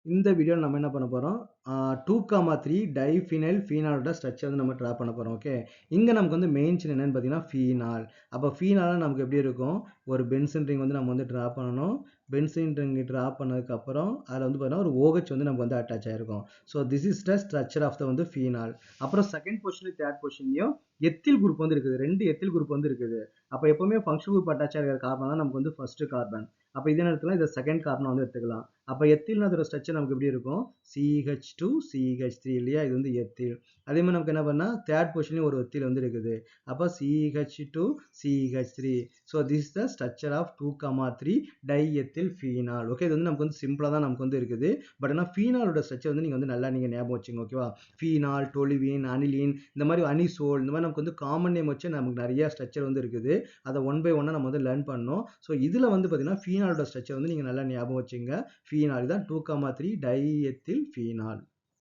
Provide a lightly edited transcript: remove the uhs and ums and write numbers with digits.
இந்த வீடியோல நம்ம என்ன பண்ண போறோம்? 2,3 டைஃபினைல் ஃபீனாலோட ஸ்ட்ரக்சர் வந்து நம்ம டிரா பண்ண போறோம். ஓகே. இங்க நமக்கு வந்து மெயின் செயின் என்னன்னு பார்த்தீங்கன்னா, ஃபீனால். அப்ப ஃபீனால்னா நமக்கு எப்படி இருக்கும்? ஒரு பென்சீன் ரிங் வந்து நம்ம வந்து டிரா பண்ணணும். பென்சீன் ரிங் டிரா பண்ணதுக்கு அப்புறம், அதுல வந்து பார்த்தீங்கன்னா, ஒரு OH வந்து நமக்கு வந்து அட்டாச் ஆயிருக்கும். So this is the structure of the வந்து ஃபீனால். அப்புறம் செகண்ட் பொசிஷன், தேர்ட் பொசிஷன்லயும் எத்தில் குரூப் வந்து இருக்குது. 2 எத்தில் குரூப் வந்து இருக்குது. அப்ப எப்பவுமே ஃபங்ஷனல் குரூப் அட்டாச் ஆகிற கார்பன் தான் நமக்கு வந்து ஃபர்ஸ்ட் கார்பன். அப்ப இதே நேரத்துல இத செகண்ட் கார்பனா வந்து எடுத்துக்கலாம். அப்ப எத்தில்னா அதோட ஸ்ட்ரக்சர் நமக்கு எப்படி இருக்கும்? CH2 CH3 இல்லையா? இது வந்து எத்தில். அதே மாதிரி நமக்கு என்ன பண்ணா தேர்ட் பொசிஷன்லயும் ஒரு எத்தில் வந்து இருக்குது. அப்ப CH2 CH3. So this is the structure of 2,3 diethyl phenol. Okay. இது வந்து நமக்கு வந்து சிம்பிளா தான் நமக்கு வந்து இருக்குது. பட் ஆனா ஃபீனாலோட ஸ்ட்ரக்சர் வந்து நீங்க வந்து நல்லா நீங்க ஞாபகம் வச்சுங்க. ஓகேவா? ஃபீனால், டொலுவீன், அனிலீன் இந்த மாதிரி அனிசோல் இந்த மாதிரி நமக்கு வந்து காமன் நேம் வச்சு நமக்கு நிறைய ஸ்ட்ரக்சர் வந்து இருக்குது. அதை ஒன் பை ஒன்னா நம்ம வந்து லேர்ன் பண்ணோம். ஸோ இதுல வந்து பாத்தீங்கன்னா ஃபீனாலோட ஸ்ட்ரக்சர் வந்து நீங்க நல்லா ஞாபகம் வச்சுங்க. ஃபீனால் தான் 2,3 டைஎத்தில் ஃபீனால்.